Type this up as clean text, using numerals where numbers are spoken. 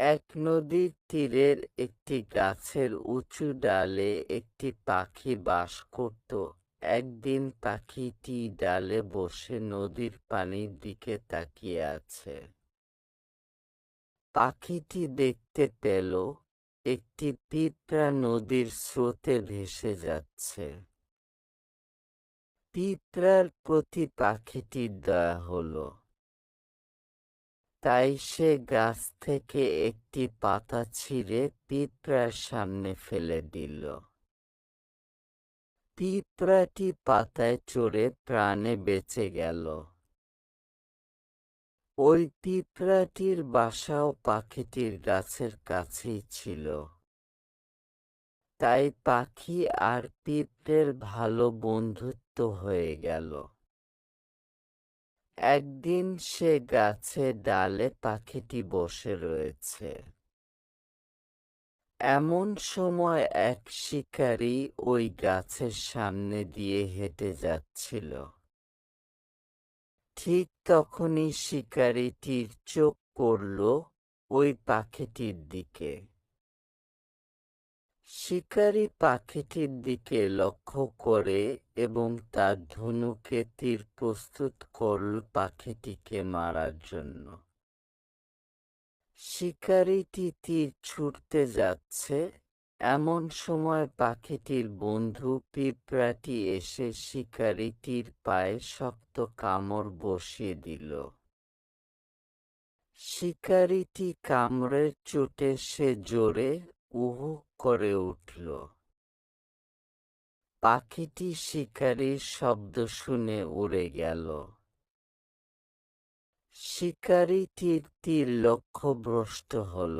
এক নদীর তীরের একটি গাছের উঁচু ডালে একটি পাখি বাস করত। একদিন পাখিটি ডালে বসে নদীর পানির দিকে তাকিয়ে আছে। পাখিটি দেখতে পেল একটি পিঁপড়া নদীর স্রোতে ভেসে যাচ্ছে। পিঁপড়ার প্রতি পাখিটির দয়া হলো, তাই সে গাছ থেকে একটি পাতা ছিঁড়ে পিঁপড়ার সামনে ফেলে দিল। পিঁপড়াটি পাতায় চড়ে প্রাণে বেঁচে গেল। ওই পিঁপড়াটির বাসাও পাখিটির গাছের কাছেই ছিল। তাই পাখি আর পিঁপড়ের ভালো বন্ধুত্ব হয়ে গেল। একদিন সে গাছের ডালে পাখিটি বসে রয়েছে। এমন সময় এক শিকারী ওই গাছের সামনে দিয়ে হেঁটে যাচ্ছিল। ঠিক তখনই শিকারীটির চোখ পড়ল ওই পাখিটির দিকে। শিকারী পাখিটির দিকে লক্ষ্য করে এবং তার ধনুকে তীর প্রস্তুত করল পাখিটিকে মারার জন্য। শিকারীটি তীর ছুঁড়তে যাচ্ছে, এমন সময় পাখিটির বন্ধু পিঁপড়াটি এসে শিকারীটির পায়ে শক্ত কামড় বসিয়ে দিল। শিকারীটি কামড়ের চোটে সে জোরে উহু করে উঠল। পাখিটি শিকারীর শব্দ শুনে উড়ে গেল। শিকারীটির তীর লক্ষ্যভ্রষ্ট হল।